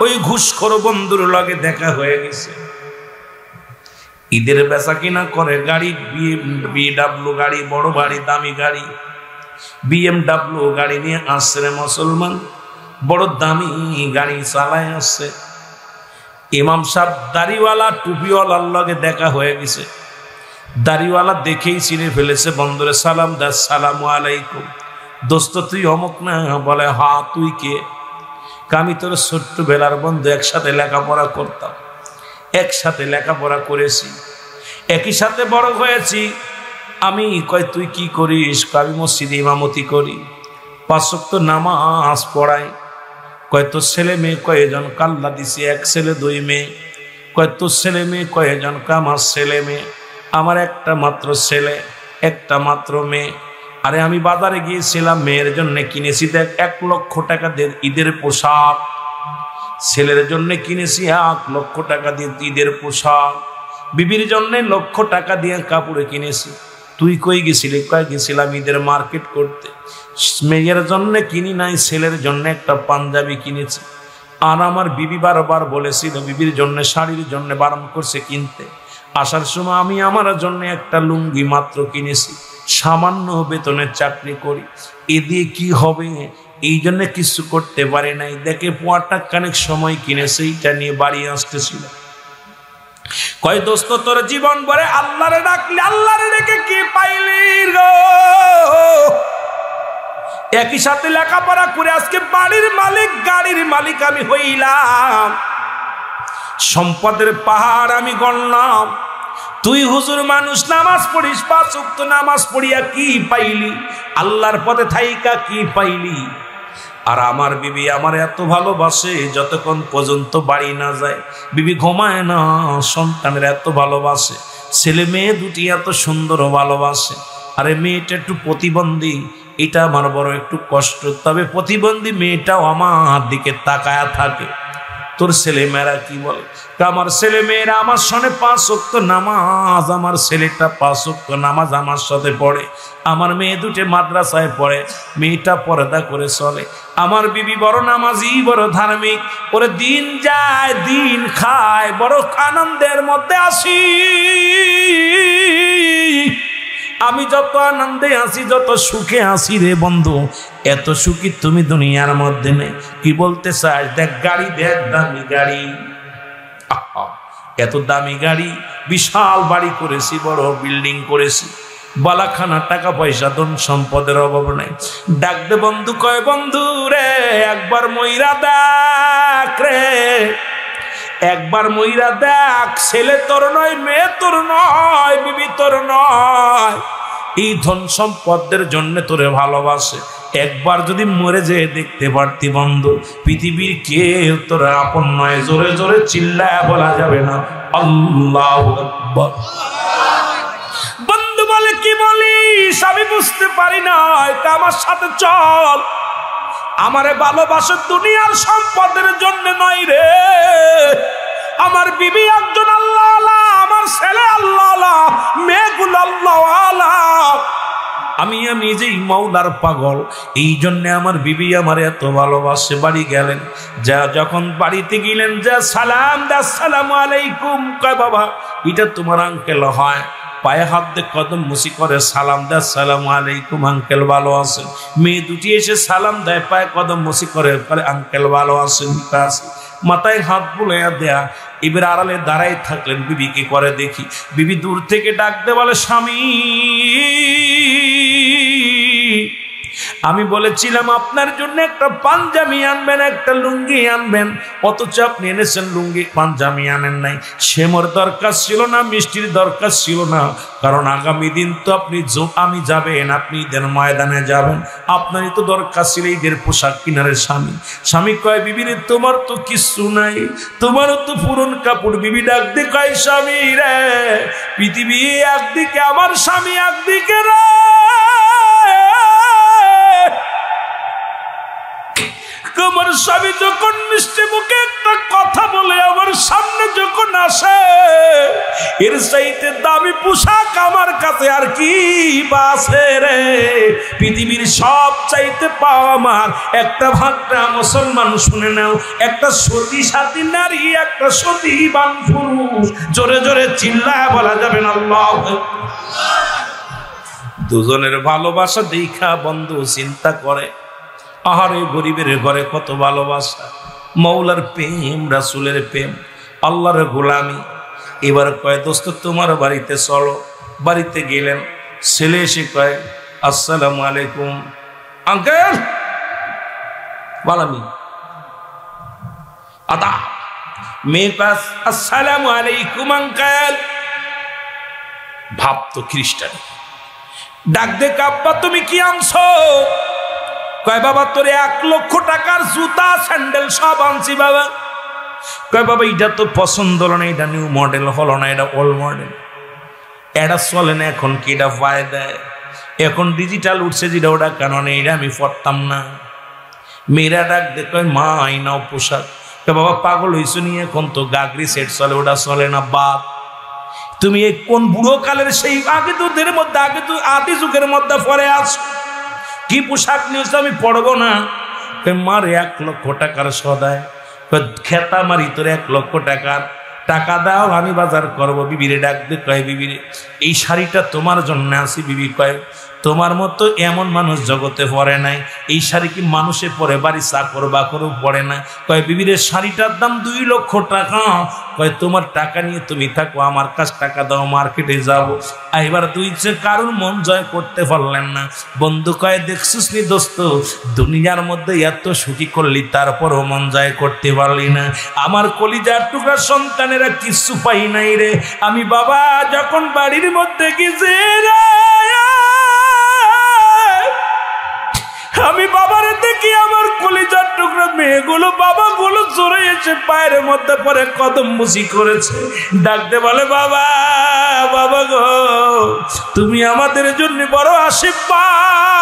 ওই ঘুষখোর বন্ধুর লগে দেখা হয়ে গেছে। ঈদের বেচা কিনা করে, গাড়ি বিএমডব্লিউ গাড়ি, বড় বাড়ি, দামি গাড়ি, বিএমডব্লিউ গাড়ি নিয়ে আসছে রে মুসলমান, বড় দামি গাড়ি চালায় আসছে। ইমাম সাহেব দাড়িওয়ালা টুপিওয়ালার লগে দেখা হয়ে গেছে। দাড়িওয়ালা দেখেই চিনে ফেলেছে, বন্ধুরে সালাম দা, আসসালামু আলাইকুম। দোস্ত তুই অমুক না? বলে হা। তুই কে? আমি তোর ছোট্টবেলার বন্ধু, একসাথে লেখাপড়া করতাম, একসাথে লেখাপড়া করেছি, একই সাথে বড় হয়েছি। আমি কয় তুই কি করিস? আমি মসজিদে ইমামতি করি, 5 ওয়াক্ত নামাজ পড়াই। কয় তোর ছেলে মেয়ে কয়জন? কাল্লা দিছি 1 ছেলে 2 মেয়ে। কয় তোর ছেলে মেয়ে কয়জন? আমার ছেলে মেয়ে, আমার একটা মাত্র ছেলে, একটা মাত্র মেয়ে। আরে আমি বাজারে গিয়েছিলাম, মেয়ের জন্য কিনেছি দেখ 1 লক্ষ টাকা দিয়ে ঈদের পোশাক, ছেলের জন্য কিনেছি 1 লক্ষ টাকা দিয়ে ঈদের পোশাক, বিবির জন্য 1 লক্ষ টাকা দিয়ে কাপড়ে কিনেছি। তুই কই গেছিলি? কয় গেছিলাম ঈদের মার্কেট করতে। মেয়ের জন্য কিনি নাই, ছেলের জন্য একটা পাঞ্জাবি কিনেছি। আর আমার বিবি বারবার বলেছিল, বিবির জন্য শাড়ির জন্য বারণ করছে কিনতে। আসার সময় আমি আমার জন্য একটা লুঙ্গি মাত্র কিনেছি, সামান্য বেতনের চাকরি করি, এ দিয়ে কি হবে? এই জন্য কিছু করতে পারি নাই। দেখে পোয়াটা কানেক সময় কিনেছে, এইটা নিয়ে বাড়ি আসতেছিল। কয় দোস্ত তোর জীবন ভরে আল্লাহরে ডাকলি, আল্লাহরে ডেকে কি পাইলি গো? একই সাথে লেখাপড়া করে আজকে বাড়ির মালিক, গাড়ির মালিক আমি হইলাম, সম্পদের পাহাড় আমি গণলাম। তুই হুজুর মানুষ, নামাজ পড়িস, 5 ওয়াক্ত নামাজ পড়িয়া কি পাইলি? আল্লাহর পথে থাইকা কি পাইলি? আর আমার বিবি আমার এত ভালোবাসে, যতক্ষণ পর্যন্ত বাড়ি না যায় বিবি ঘুমায় না। সন্তানের এত ভালোবাসে, ছেলে মেয়ে দুটি এত সুন্দর ভালোবাসে। আরে মেয়েটা একটু প্রতিবন্ধী, এটা আমার বড় একটু কষ্ট। তবে প্রতিবন্ধী মেয়েটাও আমার দিকে তাকায়া থাকে। তোর ছেলে মেয়েরা কি বলে? আমার ছেলে মেয়েরা আমার সনে 5 ওয়াক্ত নামাজ, আমার ছেলেটা 5 ওয়াক্ত নামাজ আমার সাথে পড়ে, আমার মেয়ে দুটো মাদ্রাসায় পড়ে, মেয়েটা পর্দা করে চলে। আমার বিবি বড় নামাজি, বড় ধার্মিক, ওরে দিন যায় দিন খায়, বড় আনন্দের মধ্যে আসি। আমি যত আনন্দে আসি, যত সুখে আসি রে বন্ধু, এত সুখী তুমি দুনিয়ার মধ্যে নেই। কি বলতে চাস? দেখ গাড়ি, দেখ দামি গাড়ি, এত দামি গাড়ি, বিশাল বাড়ি করেছি, বড় বিল্ডিং করেছি, বালাখানা টাকা পয়সা ধন সম্পদের অভাব নাই। ডাক দে বন্ধু, কয় বন্ধু রে একবার মইরা দেখ রে, একবার মইরা দেখ। ছেলে তোর নয়, মেয়ে তোর নয়, বিবি তোর নয়, এই ধন সম্পদের জন্য তোরে ভালোবাসে। একবার যদি মরে যেয়ে দেখতে পারতি বন্ধু, পৃথিবীর কেউ তোর আপন নয়। জোরে জোরে চিল্লায় বলা যাবে না আল্লাহু আকবার। বন্ধু বলে কি বলিস? আমি বুঝতে পারি না, এটা আমার সাথে চল। আমারে ভালোবাসে দুনিয়ার সম্পদের জন্য নয় রে। আমার বিবি একজন আল্লাহ আল্লাহ, আমার ছেলে আল্লাহ আল্লাহ, মেয়েগুলো আল্লাহ আল্লাহ। আমি নিজেই মওলার পাগল, এই জন্য আমার বিবি আমার এত ভালোবাসে। বাড়ি গেলেন, যা যখন বাড়িতে গেলেন, যা সালাম দা, আসসালামু আলাইকুম। কয় বাবা এটা তোমার আঙ্কেল হয়? পায়ে হাত দিয়ে কদম মুসি করে সালাম দেয়, আসসালামু আলাইকুম আঙ্কেল ভালো আছেন। মেয়ে দুটি এসে সালাম দেয়, পায়ে কদম মুসি করে আঙ্কেল ভালো আছেন, মাথায় হাত বুলাইয়া দেয়া। এবার আড়ালে দাঁড়াই থাকলেন, বিবি কি করে দেখি। বিবি দূর থেকে ডাক দে, বলে স্বামী আমি বলেছিলাম আপনার জন্য একটা পাঞ্জাবি আনবেন, একটা লুঙ্গি আনবেন, অথচ আপনি এনেছেন লুঙ্গি, পাঞ্জাবি আনেন নাই। সেমর দরকার ছিল না, মিষ্টির দরকার ছিল না, কারণ আগামী দিন তো আপনি আমি যাবেন, আপনি ঈদের ময়দানে যাবেন, আপনারই তো দরকার ছিল ঈদের পোশাক কিনারে। স্বামী স্বামী কয় বিবিরে তোমার তো কিছু নাই, তোমারও তো পুরন কাপড়। বিবি ডাক দে কয় স্বামী রে, পৃথিবী একদিকে, আমার স্বামী একদিকে রে। আমার স্বামী যখন মিষ্টি মুখে একটা কথা বলে আমার সামনে যখন আসে, এর চাইতে দামি পোশাক আমার কাছে আর কি বাসে রে। পৃথিবীর সব চাইতে পাওয়া আমার একটা ভাগটা মুসলমান শুনে নাও, একটা সতী সাথী নারী, একটা সতীবান পুরুষ। জোরে জোরে চিল্লায় বলা যাবে না আল্লাহ। দুজনের ভালোবাসা দেখা বন্ধু চিন্তা করে, আহারে গরিবের ঘরে কত ভালোবাসা, মৌলার প্রেম, রাসূলের প্রেম, আল্লাহর গোলামি। এবার কয় দোস্ত তোমার বাড়িতে চলো। বাড়িতে গেলেন, ছেলে এসে কয় আসসালামু আলাইকুম আঙ্কেল। বালামি আদা মেয়ে পাস আসসালামু আলাইকুম আঙ্কেল। ভাব তো খ্রিস্টান। ডাক দে আব্বা তুমি কি আনছো? কয় বাবা তোরে 1 লক্ষ টাকার জুতা স্যান্ডেল সব আনছি বাবা। কয় বাবা এটা তো পছন্দ হলো না, এটা নিউ মডেল হলো না, এটা ওল্ড মডেল, এটা চলে না এখন, কি এটা পায় দেয়, এখন ডিজিটাল উঠছে যেটা, ওটা কেন নেই, এটা আমি পড়তাম না। মেয়েরা ডাক দে কয় মা এই নাও পোশাক। কয় বাবা পাগল হইছো নিয়ে, এখন তো গাগরি সেট চলে, ওটা চলে না বাপ। তুমি এই কোন বুড়ো কালের সেই আগে তোদের মধ্যে, আগে তো আদি যুগের মধ্যে পরে আছো, কি পোশাক নিয়েছো আমি পড়বো না। মার 1 লক্ষ টাকার সদায়, খেতা মারি তোর 1 লক্ষ টাকার টাকা দাও, আমি বাজার করবো। বিবিরে ডাক দে কয় বিবিরে এই শাড়িটা তোমার জন্য আসি। বিবি কয় তোমার মতো এমন মানুষ জগতে পড়ে নাই, এই শাড়ি কি মানুষে পরে, বাড়ি চাকর বাকরও পড়ে না। কয় বিবিরে শাড়িটার দাম 2 লক্ষ টাকা। কয় তোমার টাকা নিয়ে তুমি থাকো, আমার কাছে টাকা দাও, মার্কেটে যাবো। এবার দুই যে কারোর মন জয় করতে পারলেন না। বন্ধু কয় দেখছিস নি দোস্ত, দুনিয়ার মধ্যে এত সুখী করলি তারপরও মন জয় করতে পারলি না। আমার কলিজার টুকরা সন্তানেরা কিছু পাই নাই রে। আমি বাবা যখন বাড়ির মধ্যে গেছি রে, আমি বাবারে দেখি আমার কলিজার টুকরা মেয়েগুলো, বাবাগুলো জোরে এসে পায়ের মধ্যে পরে কদম মুসি করেছে। ডাকতে বলে বাবা, বাবা গো তুমি আমাদের জন্য বড় আশীর্বাদ,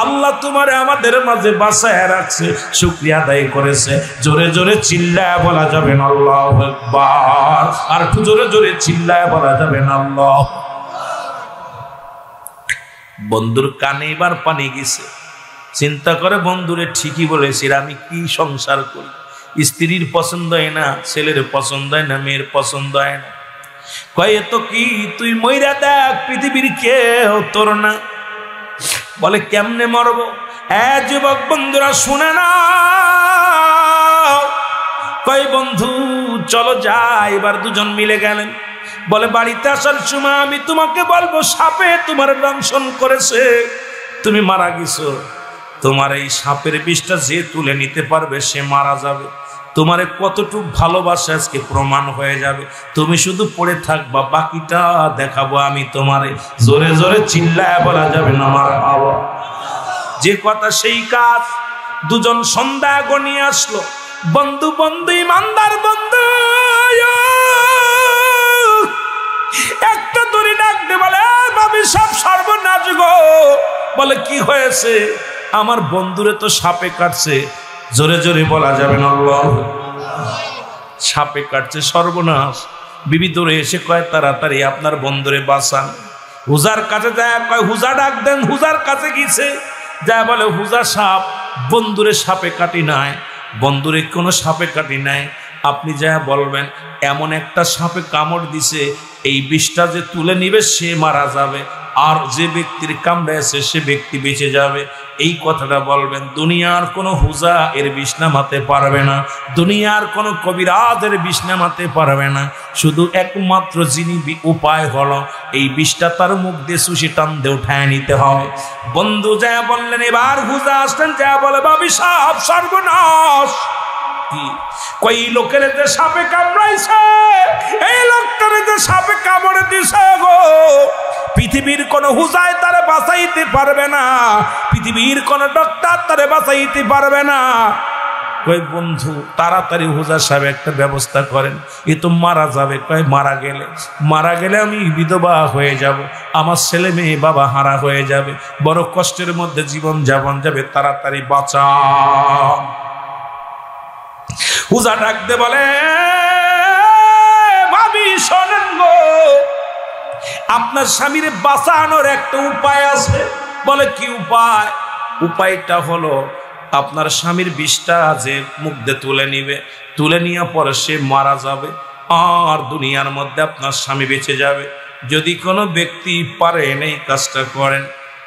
আল্লাহ তোমারে আমাদের মাঝে বাঁচায় রাখছে, শুকরিয়া আদায় করেছে। জোরে জোরে চিল্লায় বলা যাবে না আল্লাহু আকবার। আর একটু জোরে জোরে চিল্লায় বলা যাবে না আল্লাহ। বন্ধুর কানে এবার পানি গেছে, চিন্তা করে বন্ধুরে ঠিকই বলেছি, আমি কি সংসার করি, স্ত্রীর পছন্দ হয় না, ছেলের পছন্দ হয় না, মেয়ের পছন্দ হয় না। কয়ে তো কি তুই মইরা দেখ, পৃথিবীর কেউ তোর না। বলে কেমনে মরবো? যুবক বন্ধুরা শুনে না। কয় বন্ধু চলো যাই। এবার দুজন মিলে গেলেন। বলে বাড়িতে আসার সময় আমি তোমাকে বলবো সাপে তোমার দংশন করেছে, তুমি মারা গেছো। তোমার এই সাপের বিষটা যে তুলে নিতে পারবে সে মারা যাবে। তোমারে কতটুকু ভালোবাসা আজকে প্রমাণ হয়ে যাবে। তুমি শুধু পড়ে থাকবা, বাকিটা দেখাবো আমি তোমারে। জোরে জোরে চিল্লায় বলা যাবে না আমার বাবা। যে কথা সেই কাজ। দুজন সন্ধ্যা গনিয়ে আসলো। বন্ধু বন্ধু ইমানদার বন্ধু একটা দড়ি ডাকতে বলে ভাবি সব সর্বনাশ গো। বলে কি হয়েছে? আমার বন্ধুরে তো সাপে কাটছে। জোরে জোরে বলা যাবে না আল্লাহ। সাপে কাটছে, সর্বনাশ। বিবি দৌড়ে এসে কয় তাড়াতাড়ি আপনার বন্ধুরে বাঁচান। হুজার কাছে যায়, কয় হুজা ডাক দেন। হুজার কাছে গেছে, যা বলে হুজা সাপ বন্ধুরে সাপে কাটি নাই, বন্ধুরে কোনো সাপে কাটি নাই। আপনি যা বলবেন এমন একটা সাপে কামড় দিছে, এই বিষটা যে তুলে নিবে সে মারা যাবে, আর যে ব্যক্তির কামড়ে আছে সে ব্যক্তি বেঁচে যাবে। এই কথাটা বলবেন। দুনিয়ার কোনো হুজা এর বিষ নামাতে পারবে না, দুনিয়ার কোনো কবিরাজ এর বিষ নামাতে পারবে না। শুধু একমাত্র যিনি উপায় হলো এই বিষটা তার মুখ দিয়ে সুশি টান দিয়ে উঠায় নিতে হবে। বন্ধু যা বললেন। এবার হুজা আসলেন, যা বলে ভাবি সাপ সর্বনাশ। কি কই লোকের যে সাপে কামড়াইছে, এই লোকটারে যে সাপে কামড়ে দিছে গো, পৃথিবীর কোন হুজায় তারে বাঁচাইতে পারবে না, পৃথিবীর কোন ডক্টর তারে বাঁচাইতে পারবে না। কই বন্ধু তাড়াতাড়ি হুজুর সাহেব একটা ব্যবস্থা করেন, এ তো মারা যাবে। কয় মারা গেলে আমি বিধবা হয়ে যাব, আমার ছেলে মেয়ে বাবা হারা হয়ে যাবে, বড় কষ্টের মধ্যে জীবন যাপন যাবে, তাড়াতাড়ি বাঁচান। হুজুর ডাকতে বলে, ভাবি শোনেন গো, আপনার স্বামীর বাঁচানোর একটা উপায় আছে। বলে কি উপায়? উপায়টা হলো আপনার স্বামীর বিষটা যে মুখ দিয়ে তুলে নিবে, তুলে নিয়ে পরে সে মারা যাবে, আর দুনিয়ার মধ্যে আপনার স্বামী বেঁচে যাবে। যদি কোনো ব্যক্তি পারেন এই কাজটা করেন,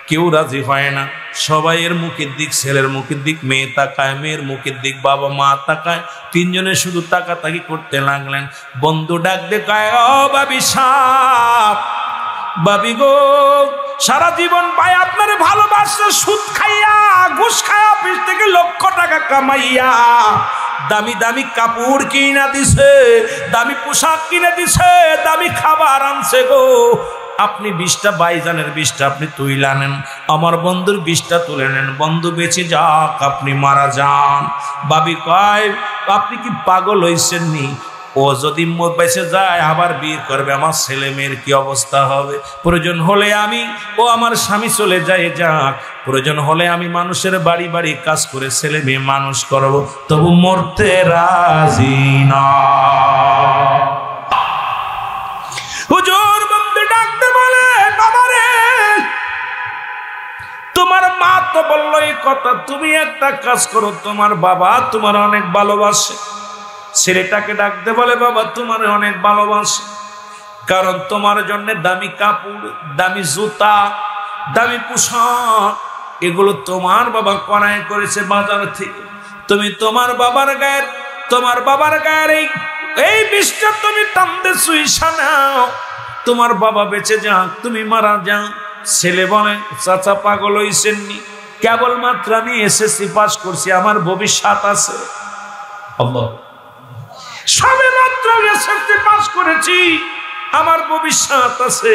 কেউ রাজি হয় না, সবাই এর মুখের দিক, ছেলের মুখের দিক মেয়ে তাকায়, মেয়ের মুখের দিক বাবা মা তাকায়, তিনজনে শুধু তাকাতাকি করতে লাগলেন। বন্ধু ডাক দেখায়, ও বাবি সাপ, বাবি গো, সারা জীবন ভাই আপনার ভালোবাসা, সুদ খাইয়া ঘুষ খাইয়া অফিস থেকে লক্ষ টাকা কামাইয়া দামি দামি কাপড় কিনা দিছে, দামি পোশাক কিনে দিছে, দামি খাবার আনছে গো, আপনি বিষটা বাইজানের বিষটা আপনি তুইলা নেন, আমার বন্ধুর বিষটা তুলে নেন, বন্ধু বেঁচে যাক, আপনি মারা যান। বাবি কয়, আপনি কি পাগল হইছেন নি? ও যদি বেঁচে যায় আবার বিয়ে করবে, আমার ছেলে মেয়ের কি অবস্থা হবে? প্রয়োজন হলে আমি ও আমার স্বামী চলে যায় যাক, প্রয়োজন হলে আমি মানুষের বাড়ি বাড়ি কাজ করে ছেলে মেয়ে মানুষ করব, তবু মরতে রাজি না। হুজুর বন্ধু ডাকতে বলে, বাবারে তোমার মা তো বললো এই কথা, তুমি একটা কাজ করো, তোমার বাবা তোমার অনেক ভালোবাসে। ছেলেটাকে ডাকতে বলে, বাবা তোমার অনেক ভালোবাসে, কারণ তোমার জন্য দামি কাপড়, দামি জুতা, দামি পোশাক এগুলো তোমার বাবা ক্রয় করেছে বাজার থেকে। তুমি তোমার বাবার গায়ের এই বিষটা তুমি টানতে সুইসা নাও, তোমার বাবা বেঁচে যাক, তুমি মারা যাও। ছেলে বলে, চাচা পাগল হইছেননি, কেবলমাত্র আমি এসএসসি পাস করছি, আমার ভবিষ্যৎ আছে। আল্লাহ, সবে মাত্র এসএসসি পাস করেছি, আমার ভবিষ্যৎ আছে।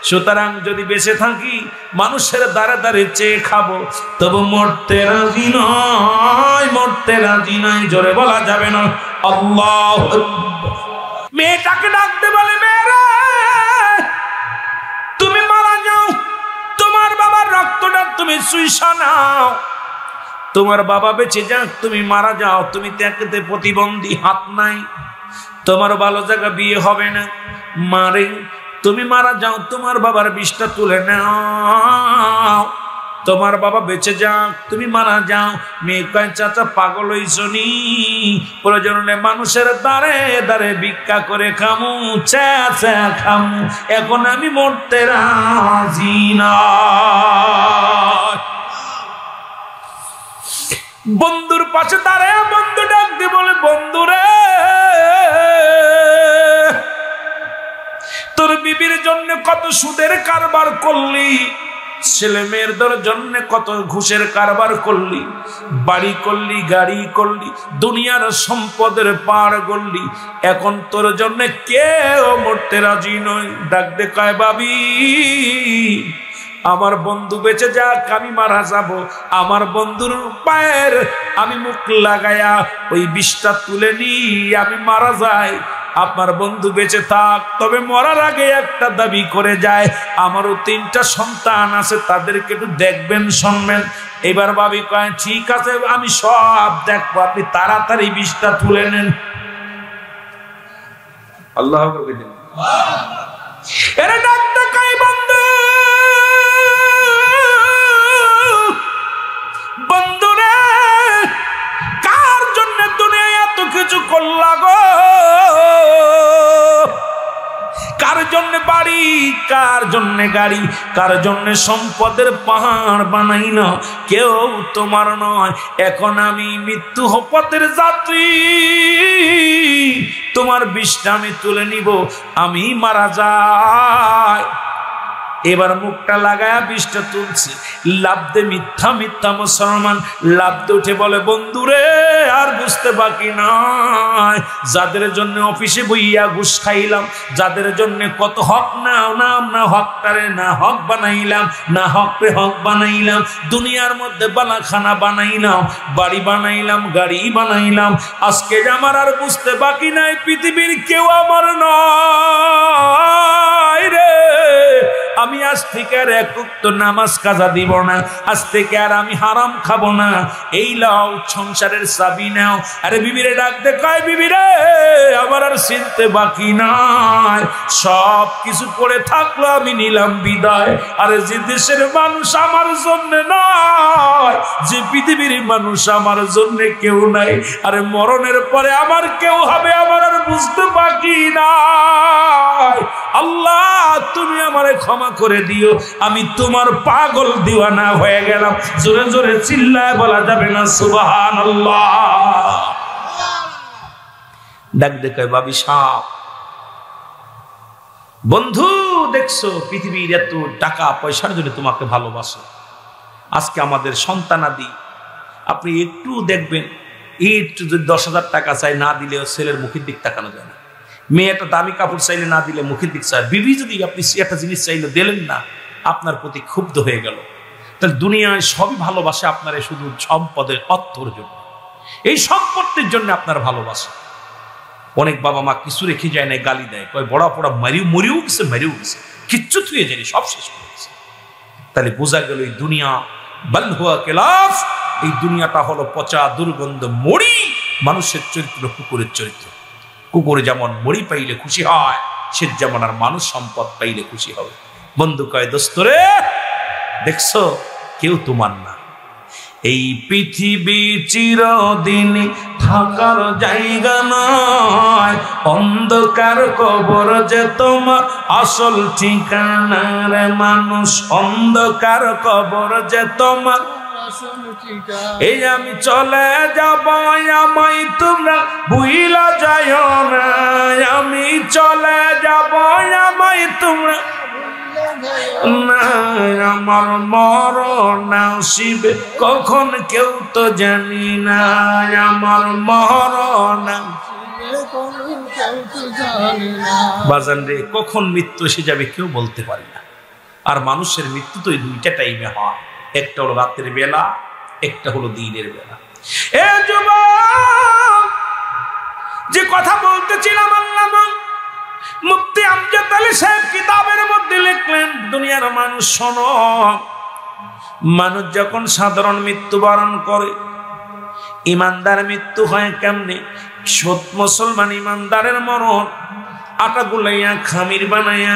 সুতরাং যদি বেঁচে থাকি মানুষের দ্বারে দ্বারে চেয়ে খাবো, তবু মরতে রাজি নয়, মরতে রাজি নয়। জোরে বলা যাবে না আল্লাহ। মেয়েটাকে ডাকতে বলে, মেয়েরা তুমি মারা যাও, তোমার বাবার রক্তটা তুমি চুইসা নাও, তোমার বাবা বেঁচে যাক, তুমি মারা যাও, তুমি দেখতে প্রতিবন্ধী, হাত নাই, তোমার ভালো জায়গা বিয়ে হবে না, মারে তুমি মারা যাও, তোমার বাবার বিষটা তুলে নাও, তোমার বাবা বেঁচে যাক, তুমি মারা যাও। মেয়ে কয়, চাচা পাগল হইছনি, প্রয়োজন হলে মানুষের দ্বারে দ্বারে ভিক্ষা করে খামু, চেঁচা খামু, এখন আমি মরতে রাজি না। বন্ধুর পাশে দাঁড়ায় বন্ধু ডাক দিয়ে বলে, বন্ধুরে তোর বিবির জন্য কত সুদের কারবার করলি, ছেলে মেয়েদের জন্য কত ঘুষের কারবার করলি, বাড়ি করলি, গাড়ি করলি, দুনিয়ার সম্পদের পাড় করলি, এখন তোর জন্য কেউ মরতে রাজি নয়। ডাক দে কয়, বাবি আমার বন্ধু বেঁচে যাক, আমি মারা যাব, আমার বন্ধুর পায়ের আমি মুখ লাগায়া ওই বিষটা তুলে নি, আমি মারা যাই, আপনার বন্ধু বেঁচে থাক, তবে মরার আগে একটা দাবি করে যায়, আমারও 3টা সন্তান আছে, তাদেরকে একটু দেখবেন, শুনবেন। এবার ভাবি কয়, ঠিক আছে আমি সব দেখবো, আপনি তাড়াতাড়ি বিষটা তুলে নেন। আল্লাহ এরা ডাক্তার কয়, বন্ধু বন্ধুরে কার জন্য দুনিয়া এত কিছু করলা গো, কার জন্য বাড়ি, কার জন্য গাড়ি, কার জন্য সম্পদের পাহাড় বানাইল, কেউ তোমার নয়। এখন আমি মৃত্যু পথের যাত্রী, তোমার বিষটা আমি তুলে নিব, আমি মারা যাই। এবার মুখটা লাগায়া বিষটা তুলছে, লাভ দে মিথ্যা মিথ্যা মুসলমান, লাভ দে উঠে বলে, বন্ধুরে আর বুঝতে বাকি নাই, যাদের জন্য অফিসে বইয়া ঘুষ খাইলাম, যাদের জন্য কত হক না হকটারে না হক বানাইলাম, না হকরে হক বানাইলাম, দুনিয়ার মধ্যে বালাখানা বানাইলাম, বাড়ি বানাইলাম, গাড়ি বানাইলাম, আজকে আমার আর বুঝতে বাকি নাই পৃথিবীর কেউ আমার নয় রে। আমি আজ থেকে আর এক ওয়াক্ত নামাজ কাজা দিব না, আজ থেকে আর আমি হারাম খাবো না, এই লাও সংসারের চাবি নাও। আরে বিবিরে ডাক দে, কয় বিবি রে আমার আর চিনতে বাকি নাই, সব কিছু করে থাকলো আমি নিলাম বিদায়। আরে যে দেশের মানুষ আমার জন্য নয়, যে পৃথিবীর মানুষ আমার জন্য কেউ নাই, আরে মরণের পরে আমার কেউ হবে আমার আর বুঝতে বাকি নাই। আল্লাহ তুমি আমারে ক্ষমা করে দিও, আমি তোমার পাগল দিওয়ানা হয়ে গেলাম। জোরে জোরে চিল্লায় বলা যাবে না সুবহানাল্লাহ? ডাক দেখে বাবি সাপ, বন্ধু দেখছো পৃথিবীর এত টাকা পয়সার জন্য তোমাকে ভালোবাসো, আজকে আমাদের সন্তানাদি আপনি একটু দেখবেন, একটু যদি 10,000 টাকা চাই না দিলেও ছেলের মুখের দিক তাকানো যায় না, মেয়ে একটা দামি কাপড় চাইলে না দিলে মুখের দিক চায়, বিবি যদি আপনি একটা জিনিস চাইলে দিলেন না আপনার প্রতি ক্ষুব্ধ হয়ে গেল। তাহলে দুনিয়ায় সবই ভালোবাসে আপনার শুধু সম্পদের অর্থর জন্য, এই সম্পত্তির জন্য আপনার ভালোবাসা। অনেক বাবা মা কিছু রেখে যায় না, গালি দেয়, কয় বড় পড়া মরিও গেছে, কিচ্ছু থুয়ে যায়নি, সব শেষ করে গেছে। তাহলে বোঝা গেল এই দুনিয়া বল হুয়া কেলাফ, এই দুনিয়াটা হলো পচা দুর্গন্ধ মরি, মানুষের চরিত্র কুকুরের চরিত্র। কুকুরে যেমন মরি পাইলে খুশি হয়, সে যেমন আর মানুষ সম্পদ পাইলে খুশি হবে। বন্ধু কয় দোস্তরে দেখছো কেউ তোমার না, এই পৃথিবী চিরদিন থাকার জায়গা নয়, অন্ধকার কবর যে তোমার আসল ঠিকানা রে মানুষ, অন্ধকার কবর যে তোমার। এই আমি চলে যাব আমায় তোমরা ভুইলা যাও না, আমি চলে যাব আমায় তোমরা না, আমার মরণ আসিবে কখন কেউ তো জানি না, আমার মরণ বাজান রে কখন মৃত্যু এসে যাবে কেউ বলতে পারে না। আর মানুষের মৃত্যু তো এই দুইটা টাইমে হয়, একটা হলো রাতের বেলা, একটা হলো দিনের বেলা। এ যুবক যে কথা বলতেছিলাম, আল্লামা মুফতি আমজাদ আলী সাহেব কিতাবের মধ্যে লিখলেন, দুনিয়ার মানুষ শোনো, মানুষ যখন সাধারণ মৃত্যুবরণ করে, ইমানদার মৃত্যু হয় কেমনে? সৎ মুসলমান ইমানদারের মরণ আটা গুলাইয়া খামির বানাইয়া,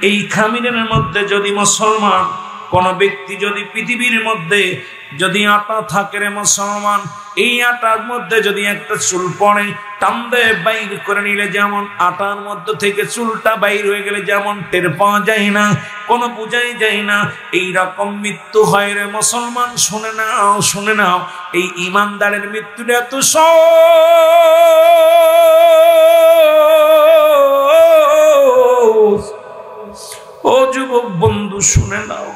এই খামিরের মধ্যে যদি মুসলমান কোন ব্যক্তি যদি পৃথিবীর মধ্যে যদি আটা থাকে রে মুসলমান, এই আটার মধ্যে যদি একটা চুল পড়ে টান্দে বাইর করে নিলে যেমন আটার মধ্যে থেকে চুলটা বাইর হয়ে গেলে যেমন টের পাওয়া যায় না, কোনো বোঝাই যায় না, এই রকম মৃত্যু হয় রে মুসলমান। শুনে নাও এই ইমানদারের মৃত্যুটা এত ও যুবক বন্ধু শুনে নাও,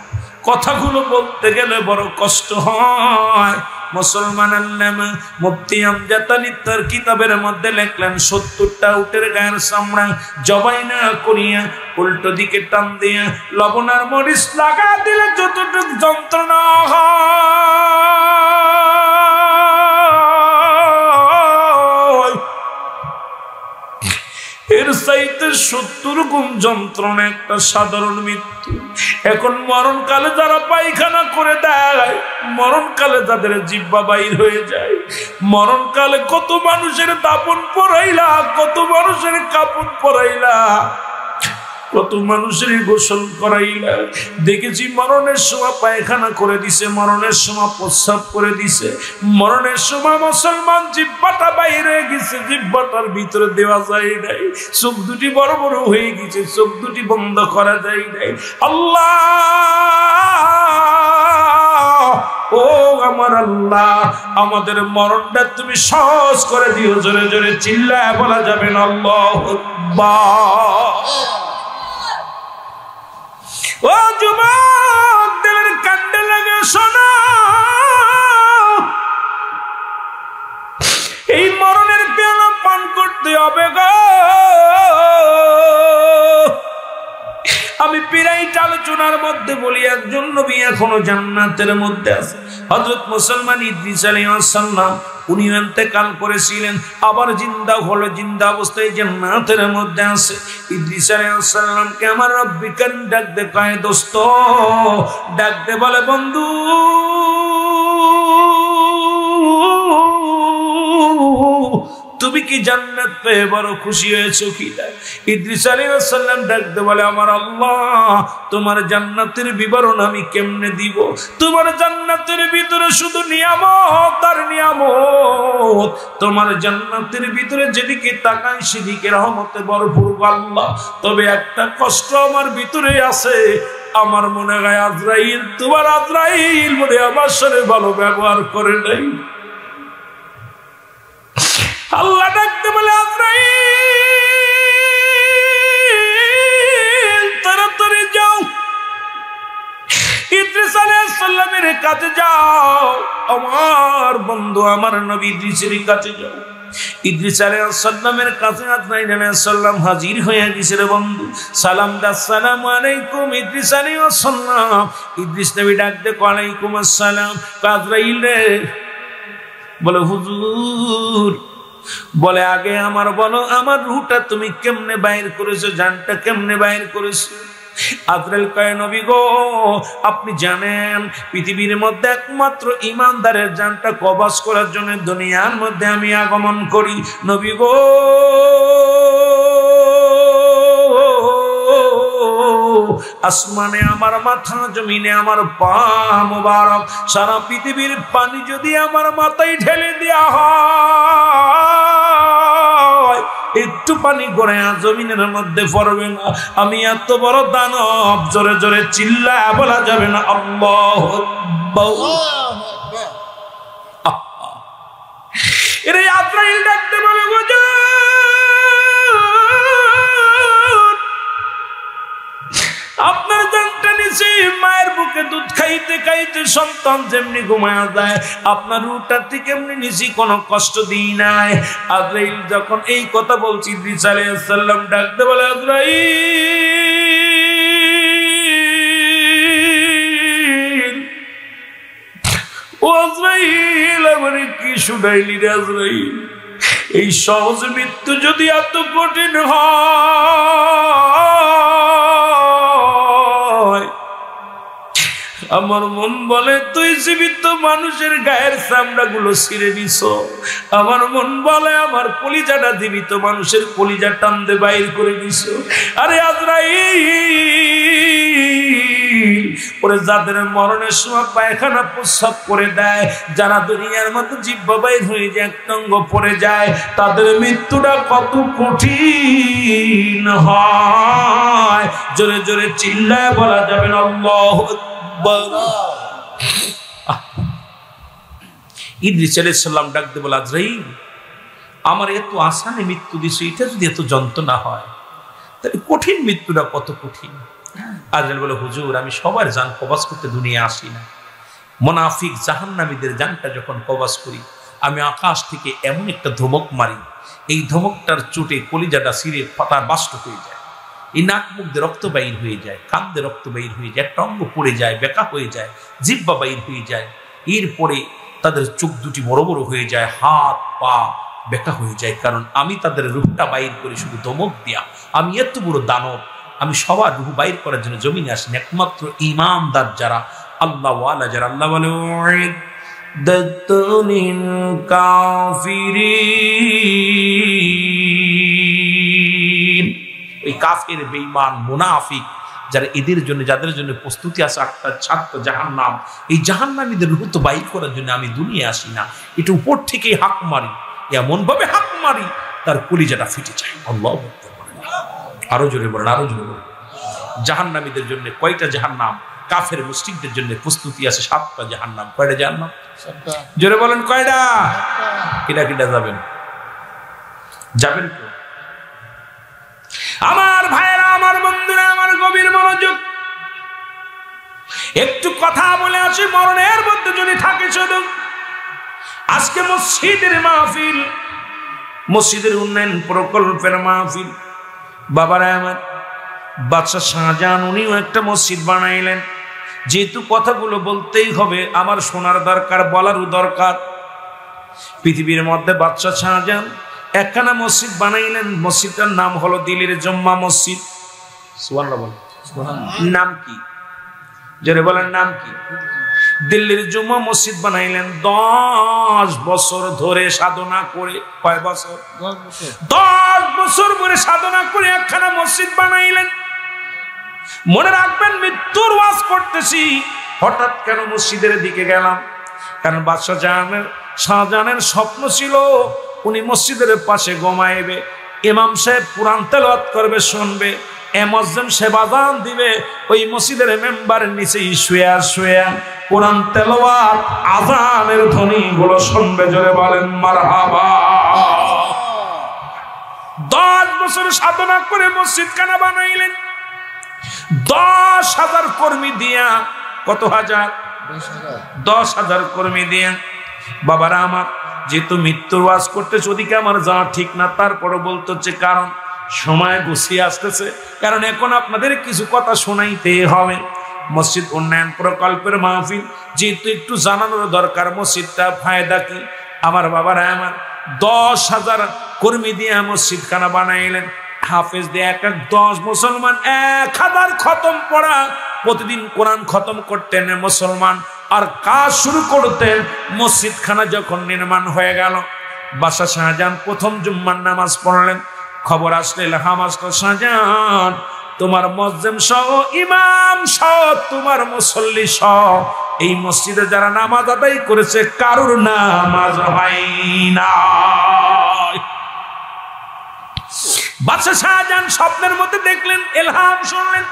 কথাগুলো বলতে গেলে বড় কষ্ট হয়। মুসলমান আল্লামা মুফতি আমজাদ আলী তার কিতাবের মধ্যে লিখলেন, 70টা উটের গায়ের চামড়া জবাই না করিয়া উল্টো দিকে টান দিয়া লবণ আর মরিচ লাগা দিলে যতটুকু যন্ত্রণা হয়, এর চাইতে 70 গুণ যন্ত্রণা একটা সাধারণ মৃত্যু। এখন মরণকালে যারা পায়খানা করে দেয়, মরণকালে তাদের জিহ্বা বাইর হয়ে যায়, মরণকালে কত মানুষের দাপন পরাইলা, কত মানুষের কাপড় পরাইলা, কত মানুষের গোসল করাইলা। দেখেছি মরণের সময় পায়খানা করে দিছে, মরণের সময় প্রস্রাব করে দিছে, মরণের সময় মুসলমান জিহ্বাটা বাইরে গেছে, জিহ্বাটার ভিতরে দেওয়া যায় নাই, চোখ দুটি বড় বড় হয়ে গেছে, চোখ দুটি বন্ধ করা যায় নাই। আল্লাহ ও আমার আল্লাহ, আমাদের মরণটা তুমি সহজ করে দিও। জোরে জোরে চিল্লায় বলা যাবে না আল্লাহু আকবার। ও যুবক দিলের কান্দে লাগে শোনো, মধ্যে বলি একজন নবী এখনো জান্নাতের মধ্যে আছে। হযরত মুসলমান ইদ্রিস আলাইহিস সালাম উনি ইন্তেকাল করেছিলেন, আবার জিন্দা হলো, জিন্দা অবস্থায় জান্নাতের মধ্যে আছে। ইদ্রিস আলাইহিস সালামকে আমার রব্বি কারীম ডাক দে, কয় দোস্ত, ডাক দে, বলে বন্ধু তুমি কি জান্নাত পেয়ে বড় খুশি হয়েছো কিনা? ইদ্রিস আলাইহিস সালাম ডাকতে বলে, আমার আল্লাহ, তোমার জান্নাতের বিবরণ আমি কেমনে দিব? তোমার জান্নাতের ভিতরে শুধু নিয়ামত আর নিয়ামত, তোমার জান্নাতের ভিতরে যেদিকে তাকাই সেদিকে রহমতে ভরপুর আল্লাহ। তবে একটা কষ্ট আমার ভিতরে আছে, আমার মনে হয় আজরাইল, তোমার আজরাইল মনে আমার সাথে ভালো ব্যবহার করে নাই। আল্লাহ ডাকতে বলে, আজরাইল তাড়াতাড়ি যাও, ইদ্রিস আলাইহিস সালামের কাছে যাও, আমার বন্ধু আমার নবী ইদ্রিসের কাছে যাও। ইদ্রিস আলাইহিস সালামের কাছে আজরাইল আলাইহিস সালাম হাজির হয়ে গেছে। রে বন্ধু, সালাম দা, আসসালামু আলাইকুম ইদ্রিস আলাইহিস সালাম। ইদ্রিস নবী ডাকতে, ওয়ালাইকুম আসসালাম। আজরাইল রে, বলে হুজুর, বলে আগে আমার বলো, আমার রূহটা তুমি কেমনে বাইর করেছো, জানটা কেমনে বাইর করেছো? আজরাইল কয়, নবী গো, আপনি জানেন পৃথিবীর মধ্যে একমাত্র ইমানদারের জানটা কবজ করার জন্য দুনিয়ার মধ্যে আমি আগমন করি। নবী গো, আসমানে আমার মাথা, জমিনে আমার পা মুবারক, সারা পৃথিবীর পানি যদি আমার মাথায় ঢেলে দেয়া হয়, একটু পানি গড়ে জমিনের মধ্যে পড়বে না। আমি এত বড় দানব, জোরে জোরে চিল্লায় বলা যাবে না আল্লাহু আকবার। এরে আজরাইল ডাকতে বলে, আপনার জানটা নিছি, মায়ের বুকে দুধ খাইতে খাইতে সন্তান যেমনি ঘুমায়া যায়, আপনার রূহটা থেকে এমনি নিছি, কোনো কষ্ট দিই নাই। আজরাইল যখন এই কথা বলছি, ইদ্রিস আলাইহিস সালাম ডাকতে বলে, আজরাইল, ও আজরাইল, আমার কি শুনাইলি রে আজরাইল? এই সহজ মৃত্যু যদি এত কঠিন হয়, আমার মন বলে তুই জীবিত মানুষের গায়ের চামড়া গুলো ছিঁড়ে নিছ। আমার মন বলে আমার কলিজাটা জীবিত মানুষের কলিজা টানতে বাইর করে নিছ। আরে আজরাইল, ওরে যাদের মরণের সময় পায়খানা প্রস্রাব করে দেয়, যারা দুনিয়ার মতো জিহ্বা বাইর হয়ে যায়, একটা অঙ্গ পড়ে যায়, তাদের মৃত্যুটা কত কঠিন হয়, জোরে জোরে চিল্লায় বলা যাবে না আল্লাহু আকবার। ইদ্রিস আলাইহিস সালাম ডাকতে বলে, আজরাইল, আমার এত আসানে মৃত্যু দিছে, এটা যদি এত যন্ত্রণা হয়, তাহলে কঠিন মৃত্যুটা কত কঠিন। আজরাইল বলে, হুজুর, আমি সবার জান কবজ করতে দুনিয়া আসি না। মুনাফিক জাহান্নামীদের জানটা যখন কবজ করি, আমি আকাশ থেকে এমন একটা ধমক মারি, এই ধমকটার চোটে কলিজাটা ছিঁড়ে পাতার বাষ্ট হয়ে যায়, এই নাক মুখ দিয়ে রক্ত বাইর হয়ে যায়, কান দিয়ে রক্ত বাইর হয়ে যায়, একটা অঙ্গ পড়ে যায়, বেকা হয়ে যায়, জিহ্বা বাইর হয়ে যায়, এরপরে তাদের চোখ দুটি বড় বড় হয়ে যায়, হাত পা বেকা হয়ে যায়, কারণ আমি তাদের রূহটা বাইর করি শুধু ধমক দিয়া। আমি এত বড় দানব, আমি সবার রূহ বাইর করার জন্য জমিনে আসিনি। একমাত্র ইমানদার যারা, আল্লাহ ওয়ালা যারা, আল্লাহ বলে, দত্তলিন কাফিরিন, ওই কাফের বেঈমান মুনাফিক যারা, এদের জন্য, যাদের জন্য প্রস্তুতি আছে একটা ছাত্র জাহান্নাম, এই জাহান্নামীদের রূহ তো বাইর করার জন্য আমি দুনিয়া আসি না, এটা উপর থেকেই হাক মারি, এমন ভাবে হাক মারি তার কলিজাটা ফেটে যায়। আল্লাহু আকবার। আরো জোরে বলেন, আরো জোরে বলেন। জাহান্নামীদের জন্য কয়টা জাহান্নাম? কাফের মুশরিকদের জন্য প্রস্তুতি আছে 7টা জাহান্নাম। কয়টা জাহান্নাম? 7টা। জোরে বলেন, কয়টা? কিনা কিনা যাবেন? যাবেন তো? আমার ভাইরা, আমার বন্ধুরা, আমার গভীর মনোযোগ, একটু কথা বলে আসি। মরণের মধ্যে যদি থাকে শুধু, আজকে মসজিদের মাহফিল, মসজিদের উন্নয়ন প্রকল্পের মাহফিল। বাবারা আমার, বাদশাহ শাহজাহান উনিও একটা মসজিদ বানাইলেন। যেহেতু কথাগুলো বলতেই হবে, আমার শোনার দরকার, বলারও দরকার। পৃথিবীর মধ্যে বাদশাহ শাহজাহান একখানা মসজিদ বানাইলেন। মসজিদটার নাম হলো দিল্লির জুম্মা মসজিদ। সুবহানাল্লাহ বলেন। নাম কি? জোরে বলেন, নাম কি? দিল্লির জুম্মা মসজিদ বানাইলেন 10 বছর ধরে সাধনা করে। কয় বছর? 10 বছর ধরে সাধনা করে একখানা মসজিদ বানাইলেন। মনে রাখবেন, মৃত্যুর ওয়াজ করতেছি। হঠাৎ কেন মসজিদের দিকে গেলাম? কারণ বাদশাহ শাহজাহানের স্বপ্ন ছিল উনি মসজিদের পাশে ঘুমাইবে, ইমাম সাহেব কুরআন তেলাওয়াত করবে, শুনবে, মুয়াজ্জিন সাহেব আযান দিবে, ওই মসজিদের মেম্বারের নিচে শুয়ে শুয়ে কুরআন তেলাওয়াত আযানের ধ্বনিগুলো শুনবে। জোরে বলেন মারহাবা। 10 বছর সাধনা করে মসজিদখানা বানাইলেন। 10,000 কর্মী দিয়া। কত হাজার? 10,000 কর্মী দিয়া। বাবারা আমার, যেহেতু মৃত্যুর ওয়াজ করতেছে, ওদিকে আমার যাওয়া ঠিক না, তারপরে বলতে হচ্ছে, কারণ সময় গুছিয়ে আসতেছে। কারণ এখন আপনাদের কিছু কথা শোনাইতে হবে। মসজিদ উন্নয়ন প্রকল্পের মাহফিল, যেহেতু একটু জানানোর দরকার মসজিদটা ফায়দা কি। আমার বাবারা আমার, 10,000 কর্মী দিয়ে মসজিদখানা বানাইলেন। হাফেজ দিয়ে 10 মুসলমান 1000 খতম পড়া, প্রতিদিন কোরআন খতম করতেন মুসলমান। আর কাজ শুরু করতেন। মসজিদখানা যখন নির্মাণ হয়ে গেল, বাদশাহ শাহজাহান প্রথম জুম্মার নামাজ পড়লেন। খবর আসলে, লেখা মাস্টার শাহজাহান, তোমার মুয়াজ্জিন সহ, ইমাম সহ, তোমার মুসল্লি সহ এই মসজিদে যারা নামাজ আদায় করেছে কারুর নামাজ হয় না। বাদশাহ শাহজাহান স্বপ্নের মধ্যে দেখলেন, ইলহাম শুনলেন।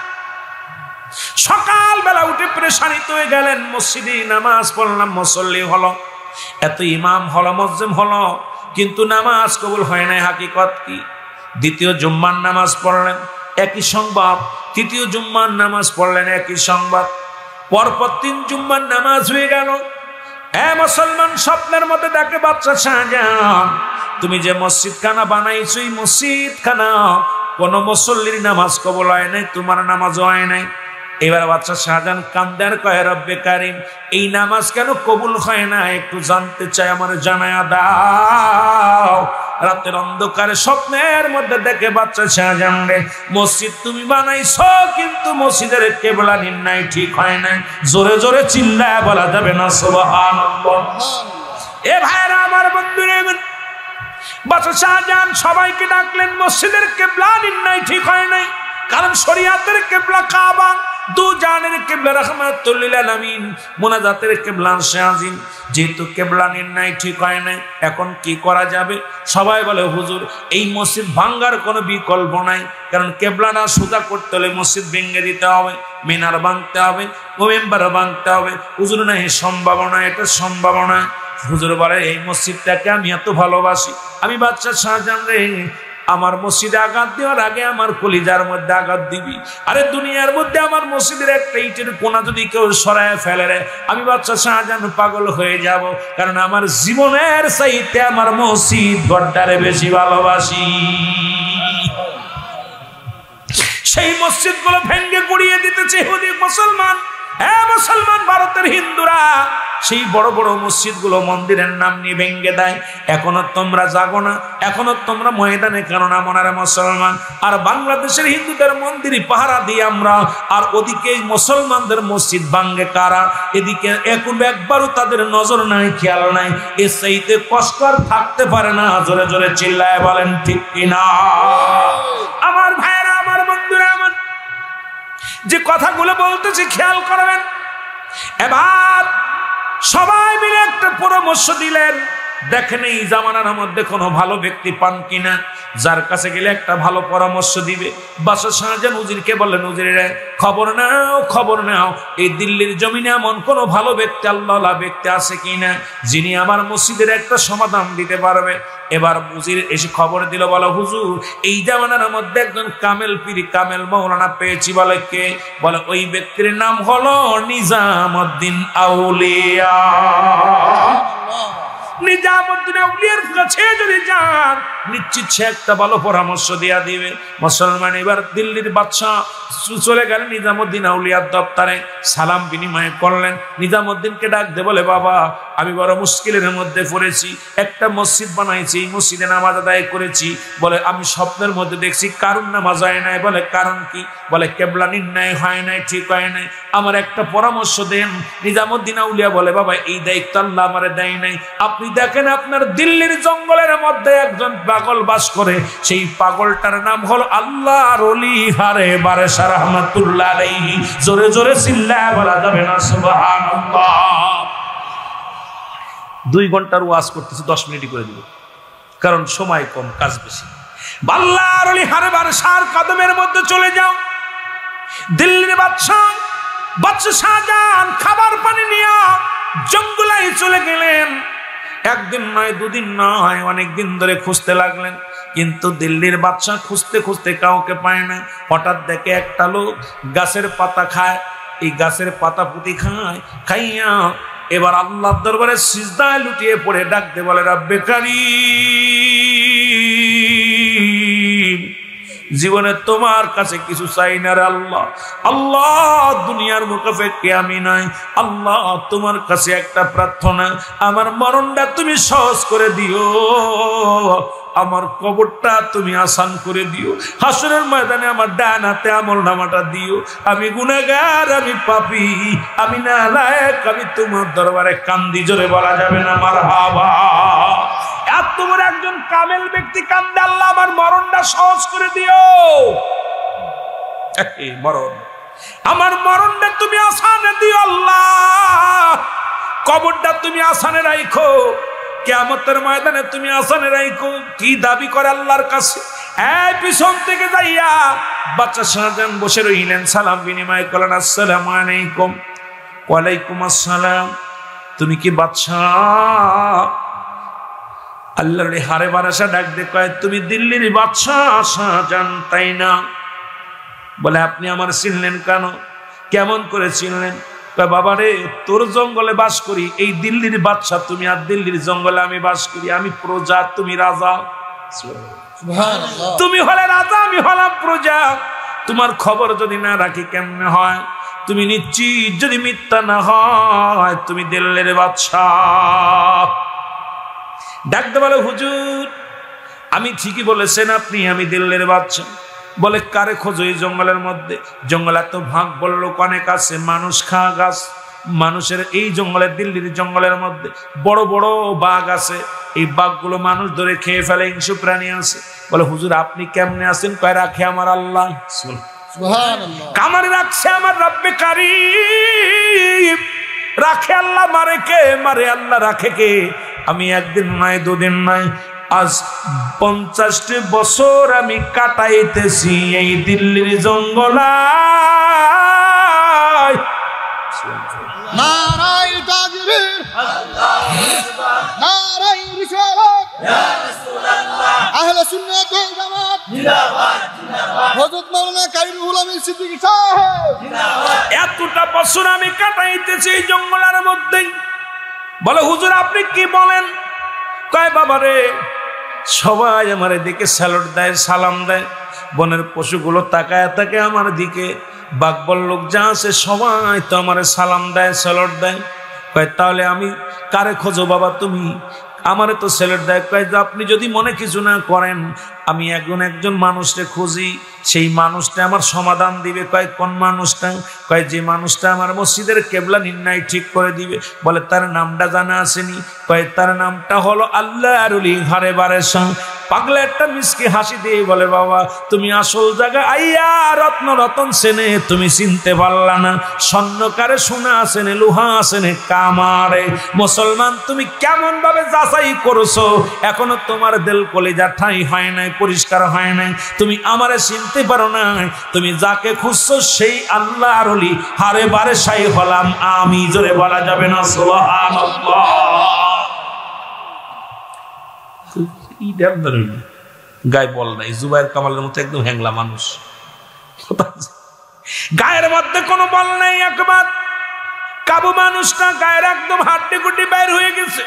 সকালবেলা উঠে পেরেশানিত হয়ে গেলেন। মসজিদে নামাজ পড়লাম, মুসল্লি হলো, এত ইমাম হলো, মুয়াজ্জিন হলো, কিন্তু নামাজ কবুল হয় নাই। হাকিকত কি? দ্বিতীয় জুম্মার নামাজ পড়লেন, একই সংবাদ। তৃতীয় জুম্মার নামাজ পড়লেন, একই সংবাদ। পরপর 3 জুম্মার নামাজ হয়ে গেল। মুসলমান স্বপ্নের মধ্যে ডাকে, বাদশাহ শাহজাহান, তুমি যে মসজিদখানা বানাইছো, এই মসজিদখানা কোন মুসল্লির নামাজ কবুল হয় নাই, তোমার নামাজ হয় নাই। এবার বাদশাহ শাহজাহান কান্দার কয়, রব্বে কারিম, এই নামাজ কেন কবুল হয় না একটু জানতে চাই, আমার জানায়া দাও। রাতের অন্ধকারে স্বপ্নের মধ্যে দেখে বাদশাহ শাহজাহান রে, মসজিদ তুমি বানাইছো, কিন্তু মসজিদের কিবলা নির্ণয় ঠিক হয় নাই। জোরে জোরে চিল্লায় বলা যাবে না সুবহানাল্লাহ? এ ভাইরা আমার, বন্ধুরা, বাদশাহ শাহজাহান সবাইকে ডাকলেন। মসজিদের কিবলা নির্ণয় ঠিক হয় নাই, কারণ শরিয়াতের কিবলা কাবা, দু জানের কিবলা রাহমাতুল লিল আলামিন, মুনাজাতের কিবলা শাহজিন। যেহেতু কিবলা নির্ণয় ঠিক হয় না, এখন কি করা যাবে? সবাই বলে, হুজুর, এই মসজিদ ভাঙ্গার কোনো বিকল্প নাই, কারণ কিবলাটা সোজা করতে হলে মসজিদ ভেঙে দিতে হবে, মিনার ভাঙতে হবে, মেম্বার ভাঙতে হবে। হুজুর না, এই সম্ভাবনা, এটা সম্ভাবনা। হুজুর বলে, এই মসজিদটাকে আমি এত ভালোবাসি, আমি বাদশাহ শাহজাহান রে, আমার মসজিদে আঘাত দেওয়ার আগে আমার কলিজার মধ্যে আঘাত দিবি। আরে দুনিয়ার মধ্যে আমার মসজিদের একটা ইটের কোনা যদি কেউ সরায় ফেলে রে, আমি বাদশাহ শাহজাহান পাগল হয়ে যাব, কারণ আমার জীবনের চাইতে আমার মসজিদ ঘরটারে বেশি ভালোবাসি। সেই মসজিদগুলো ভেঙ্গে গুড়িয়ে দিতেছে ইহুদি মুসলমান। হ্যাঁ মুসলমান, ভারতের হিন্দুরা সেই বড় বড় মসজিদগুলো মন্দিরের নাম নিয়ে ভেঙ্গে দেয়। এখনো তোমরা জাগো না, এখনো তোমরা ময়দানে কেন না মনারে মুসলমান? আর বাংলাদেশের হিন্দুদের মন্দিরই পাহারা দিই আমরা, আর ওদিকে মুসলমানদের মসজিদ ভাঙ্গে কারা? এদিকে একবারও তাদের নজর নাই, খেয়াল নাই। এর চাইতে কষ্ট আর থাকতে পারে না। জোরে জোরে চিল্লায় বলেন ঠিক কিনা? আমার ভাইয়েরা, আমার বন্ধুরা, আমার যে কথাগুলো বলতেছি খেয়াল করবেন। এবার সবাই মিলে একটা পরামর্শ দিলেন, দেখেন এই জামানার মধ্যে কোনো ভালো ব্যক্তি পান কিনা, যার কাছে গেলে একটা ভালো পরামর্শ দিবে। বাদশাহ শাহজাহান উজিরকে বললেন, উজিরে খবর নাও, খবর নাও, এই দিল্লির জমিনে এমন কোনো ভালো ব্যক্তি, আল্লাহওয়ালা ব্যক্তি আছে কিনা, যিনি আমার মসজিদের একটা সমাধান দিতে পারবে। এবার উজির এসে খবর দিল, বলো হুজুর, এই জামানার মধ্যে একজন কামেল পীর, কামেল মৌলানা পেয়েছি। বলে কে? বলে ওই ব্যক্তির নাম হলো নিজামউদ্দিন আউলিয়া। নিজামউদ্দিন নিজামুদ্দিন আউলিয়ার কাছে যদি যান নিশ্চিত সে একটা ভালো পরামর্শ দিয়া দিবে। মুসলমান এবার দিল্লির বাদশাহ চলে গেলেন নিজামুদ্দিন আউলিয়ার দপ্তরে, সালাম বিনিময় করলেন। নিজামুদ্দিনকে ডাক দে, বলে বাবা আমি বড় মুশকিলের মধ্যে পড়েছি, একটা মসজিদ বানাইছি, এই মসজিদে নামাজ আদায় করেছি, বলে আমি স্বপ্নের মধ্যে দেখছি কারণ নামাজ হয় নাই। বলে কারণ কি? বলে কেবলা নির্ণয় হয় নাই, ঠিক হয় নাই, আমার একটা পরামর্শ দেন। নিজামুদ্দিন আউলিয়া বলে বাবা এই দায়িত্ব আল্লাহ আমারে দেয় নাই, আপনি দেখেন আপনার দিল্লির জঙ্গলের মধ্যে একজন পাগল বাস করে, সেই পাগলটার নাম হলো আল্লাহর ওলি হারে বারেশা রাহমাতুল্লাহ আলাইহি। জোরে জোরে চিল্লায়া বলা যাবে না সুবহানাল্লাহ। 2 ঘন্টার ওয়াজ করতেছি 10 মিনিটই করে দিব, কারণ সময় কম, কাজ বেশি। আল্লাহর ওলি হারে বারেশার কদমের মধ্যে চলে যাও। দিল্লির বাদশাহ শাহজাহান খাবার পানি নিয়ে জঙ্গলে চলে গেলেন। একদিন নয়, 2 দিন নয়, অনেক দিন ধরে খুঁজতে লাগলেন, কিন্তু দিল্লির বাদশাহ খুঁজতে খুঁজতে কাউকে পায় না। হঠাৎ দেখে একটা লোক গাছের পাতা খায়, এই গাছের পাতা পুঁতি খায়, খাইয়া এবার আল্লাহর দরবারে সিজদায় লুটিয়ে পড়ে ডাকতে বলে রব্বে কারীম, জীবনে তোমার কাছে কিছু চাই না রে আল্লাহ। আল্লাহ দুনিয়ার মুখাপেক্ষে আমি নাই, আল্লাহ তোমার কাছে একটা প্রার্থনা, আমার মরণটা তুমি সহজ করে দিও, আমার কবরটা তুমি আসান করে দিও, হাসরের ময়দানে আমার ডান হাতে আমলনামাটা দিও। আমি গুনাহগার, আমি পাপী, আমি নালায়েক, আমি তোমার দরবারে কান্দি। জোরে বলা যাবে না মারহাবা। এত বড় একজন কামেল ব্যক্তি কান্দে, আল্লাহ আমার মরণটা সহজ করে দিও, মরণ, আমার মরণটা তুমি আসানে দিও আল্লাহ, কবরটা তুমি আসানে রাখো, কিয়ামতের ময়দানে তুমি আসানে রাখো। কি দাবি করে আল্লাহর কাছে? এই পিছন থেকে যাইয়া বাচ্চা শাহজাহান বসে রইলেন, সালাম বিনিময় করলেন, আসসালামু আলাইকুম। ওয়ালাইকুম আসসালাম। তুমি কি বাদশাহ? আল্লাহর হারে বারাসা ডাক দিয়ে কয় তুমি দিল্লির বাদশাহ শাহজাহান তাই না? বলে আপনি আমার চিনলেন কেন? কেমন করে চিনলেন? কয় বাবা রে, তোর জঙ্গলে বাস করি, এই দিল্লির বাদশাহ তুমি, আর দিল্লির জঙ্গলে আমি বাস করি, আমি প্রজা, তুমি রাজা। তুমি হলে রাজা, আমি হলাম প্রজা, তোমার খবর যদি না রাখি কেমনে হয়? তুমি নিশ্চিত যদি মিথ্যা না হয় তুমি দিল্লির বাদশাহ। ডাকতে বলে হুজুর আমি ঠিকই বলেছেন আপনি, আমি দিল্লির বাদশাহ। বলে কারে খোঁজো এই জঙ্গলের মধ্যে? জঙ্গল এত ভাগ বললো অনেক আছে, মানুষ খাওয়া গাছ, মানুষের এই জঙ্গলের, দিল্লির জঙ্গলের মধ্যে বড় বড় বাঘ আছে, এই বাঘগুলো মানুষ ধরে খেয়ে ফেলে, হিংস্র প্রাণী আছে। বলে হুজুর আপনি কেমনে আছেন? কয় রাখে আমার আল্লাহ, কামারে রাখছে আমার রব্বে কারীম, রাখে আল্লাহ, মারে কে? মারে আল্লাহ, রাখে কে? আমি একদিন নয়, 2 দিন নয়, আজ 50টি বছর আমি কাটাইতেছি এই দিল্লির জঙ্গলায়। নারায়ে তাকবীর, নারায়ে রিসালাত, ইয়া রাসূলুল্লাহ, আহলে সুন্নাত ওয়াল জামাত জিন্দাবাদ, জিন্দাবাদ, হযরত মাওলানা কারীমুল আমিন সিদ্দিকী সাহেব জিন্দাবাদ। এতটা বছর আমি কাটাইতেছি এই জঙ্গলের মধ্যে। বলে হুজুর আপনি কি বলেন? কয় বাবা রে, সবাই আমার দিকে স্যালুট দেয়, সালাম দেয়, বনের পশুগুলো তাকায় থাকে আমার দিকে, বাঘ বল্লুক যা আছে সবাই তো আমার সালাম দেয়, স্যালুট দেয়। কয় তাহলে আমি কারে খোঁজো বাবা তুমি? আমারে তো স্যালুট দেয়। কয় যে আপনি যদি মনে কিছু না করেন, আমি একজন মানুষকে খুঁজি, সেই মানুষটা আমার সমাধান দিবে। কয় কোন মানুষটা? কয় যে মানুষটা আমার মসজিদের কেবলা নির্ণয় ঠিক করে দিবে। বলে তার নামটা জানা আসেনি? কয় তার নামটা হলো আল্লাহর ওলি হারে বারেশা। পাগলা একটা মিষ্টি হাসি দিয়ে বলে বাবা তুমি আসল জায়গায় আইয়া রত্ন রতন সেনে তুমি চিনতে পারলা না, স্বর্ণকারে সোনা আসেনে, লোহা আসেনে, কামারে। মুসলমান তুমি কেমন ভাবে যাচাই করছো? এখনো তোমার দিল কলিজা ঠাই হয় নাই, পরিষ্কার হয় নাই, তুমি আমারে চিনতে পারো না। তুমি যাকে খুঁজছো সেই আল্লাহর ওলি হারে বারেশাই হলাম আমি। জোরে বলা যাবে না সুবহানাল্লাহ। গায়ে বল নাই, জুবাইর কামালের মতো একদম হ্যাংলা মানুষ, গায়ের মধ্যে কোনো বল নাই, একবার কাবু মানুষটা গায়ের একদম হাড্ডি গুড্ডি বাইর হয়ে গেছে।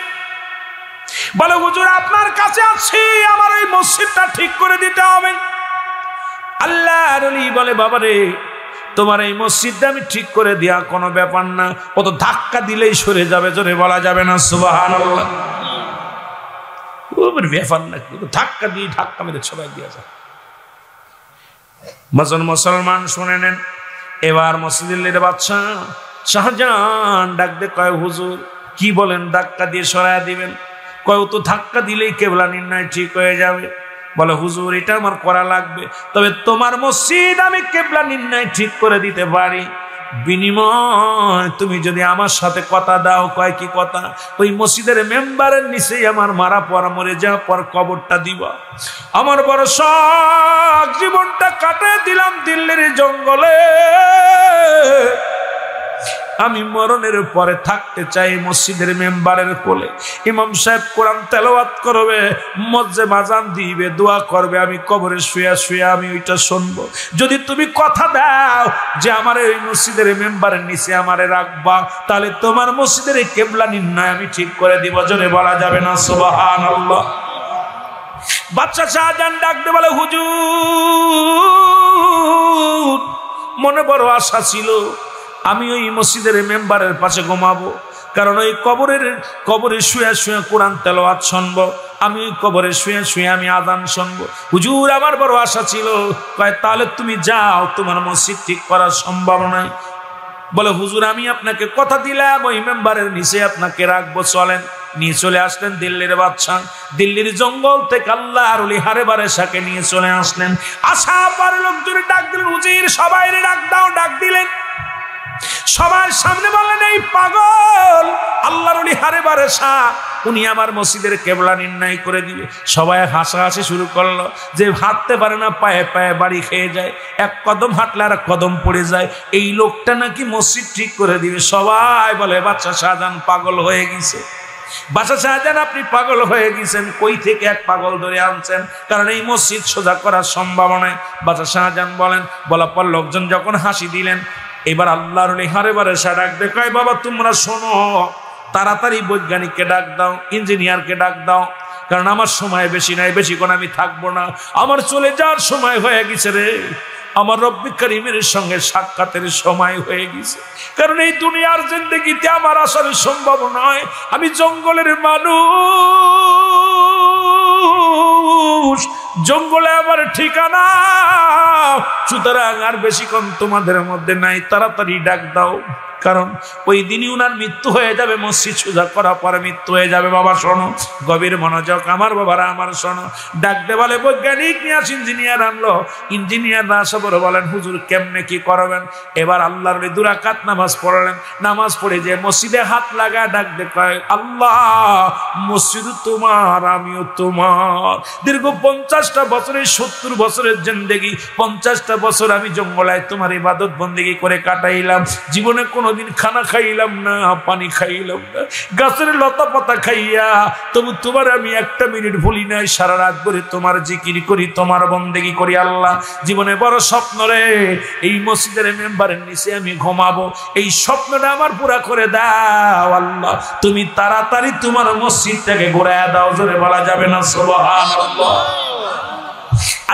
বলে হুজুর আপনার কাছে আছি, আমার এই মসজিদটা ঠিক করে দিতে হবে। আল্লাহর ওলি বলে বাবারে তোমার এই মসজিদটা আমি ঠিক করে দেয়া কোনো ব্যাপার না, ও তো ধাক্কা দিলেই সরে যাবে, জোরে বলা যাবে না সুবহানাল্লাহ। ওর ব্যাপার না, ধাক্কা দিয়ে ধাক্কা মেরে সবাই দিয়ে যায়। মুসলমান শুনে নেন, এবার মসজিদের বাদশা শাহজাহান ডাক দে কয় হুজুর কি বলেন, ধাক্কা দিয়ে সরায়া দিবেন? কয় ও তো ধাক্কা দিলেই কেবলা নির্ণয় ঠিক হয়ে যাবে। বলে হুজুর এটা আমার করা লাগবে, তবে তোমার মসজিদ আমি কেবলা নির্ণয় ঠিক করে দিতে পারি, বিনিময় তুমি যদি আমার সাথে কথা দাও। কয় কি কথা? ওই মসজিদের মেম্বারের নিচেই আমার মারা পর মরে যাওয়ার পর কবরটা দিবা। আমার বড় শখ, জীবনটা কাটিয়ে দিলাম দিল্লির জঙ্গলে, আমি মরণের পরে থাকতে চাই মসজিদের মেম্বারের কোলে। ইমাম সাহেব কোরআন তেলাওয়াত করবে, মসজিদে আযান দিবে, দোয়া করবে, আমি কবরে শুয়ে শুয়ে আমি ওইটা শুনবো। যদি তুমি কথা দাও যে আমার এই মসজিদের মেম্বারের নিচে আমারে রাখবা, তাহলে তোমার মসজিদের এই কিবলা নির্ণয় আমি ঠিক করে দিব, জোরে বলা যাবে না সুবহানাল্লাহ। বাদশা শাহজাহান ডাকতে বলে হুজুর মনে বড় আশা ছিল আমি ওই মসজিদের মেম্বারের পাশে ঘুমাবো, কারণ ওই কবরে শুয়ে শুয়ে কোরআন তেলাওয়াত শুনবো, আমি ওই কবরে শুয়ে শুয়ে আমি আযান শুনবো। হুজুর আমার বড় আশা ছিল। কয় তাহলে তুমি যাও, তোমার মসজিদ ঠিক করা সম্ভব নয়। বলে হুজুর আমি আপনাকে কথা দিলাম ওই মেম্বারের নিচে আপনাকে রাখবো, চলেন। নিয়ে চলে আসলেন দিল্লির বাদশাহ। দিল্লির জঙ্গল থেকে আল্লাহর ওলি হারে বারে শাকে নিয়ে চলে আসলেন। আসা পর লোকজন ডাক দিলেন, হুজুর সবাই ডাক দাও। ডাক দিলেন, সবার সামনে বলেন এই পাগল আল্লাহর ওলি হারে বারে শাহ, উনি আমার মসজিদের কেবলা নির্ণয় করে দিবে। সবাই হাসাহাসি শুরু করলো, যে হাঁটতে পারে না পায়ে পায়ে বাড়ি খেয়ে যায়, এক কদম হাঁটলে আর এক কদম পড়ে যায়, এই লোকটা নাকি মসজিদ ঠিক করে দিবে। সবাই বলে বাদশা শাহজাহান পাগল হয়ে গেছে। বাদশা শাহজাহান আপনি পাগল হয়ে গেছেন, কই থেকে এক পাগল ধরে আনছেন, কারণ এই মসজিদ সোজা করার সম্ভাবনা। বাদশা শাহজাহান বলার পর লোকজন যখন হাসি দিলেন, এবার আল্লাহর ওলি হারে বারে শাহ ডাক দে কয় বাবা তোমরা শোনো, তাড়াতাড়ি বৈজ্ঞানিককে ডাক দাও, ইঞ্জিনিয়ারকে ডাক দাও, কারণ আমার সময় বেশি নাই, বেশিক্ষণ আমি থাকবো না, আমার চলে যাওয়ার সময় হয়ে গেছে রে, আমার রব্বি করিমের সঙ্গে সাক্ষাতের সময় হয়ে গেছে। কারণ এই দুনিয়ার জিন্দেগিতে আমার আসলে সম্ভব নয়, আমি জঙ্গলের মানুষ, জঙ্গলে আমার ঠিকানা, সুতরাং আর বেশিক্ষণ তোমাদের মধ্যে নাই, তাড়াতাড়ি ডাক দাও, কারণ ওই দিনই উনার মৃত্যু হয়ে যাবে, মসজিদ সোজা করার পরে মৃত্যু হয়ে যাবে। বাবা শোনো, গভীর মনোযোগ আমার বাবারা আমার শোনো। ডাকতে বলে বৈজ্ঞানিক নিয়ে আস, ইঞ্জিনিয়ার আনলো। ইঞ্জিনিয়াররা আসা বলে বলেন হুজুর কেমনে কি করবেন? এবার আল্লাহর ওলি 2 রাকাত নামাজ পড়লেন। নামাজ পড়ে যে মসজিদে হাত লাগা ডাকতে কয় আল্লাহ মসজিদ তোমার, আমিও তোমার। দীর্ঘ 50টা বছরের 70 বছরের জিন্দেগি, 50টা বছর আমি জঙ্গলায় তোমার ইবাদত বন্দেগি করে কাটাইলাম, জীবনে কোনদিন খানা খাইলাম না, পানি খাইলাম না, গাছের লতা পাতা খাইয়া, তবু তোমার আমি একটা মিনিট ভুলি নাই, সারা রাত ধরে তোমার জিকির করি, তোমার বন্দেগি করি। আল্লাহ জীবনে বড় স্বপ্ন রে, এই মসজিদের মেম্বারের নিচে আমি ঘুমাবো, এই স্বপ্নটা আমার পুরা করে দাও আল্লাহ, তুমি তাড়াতাড়ি তোমার মসজিদটাকে ঘুরাইয়া দাও, জোরে বলা যাবে না সুবহানাল্লাহ।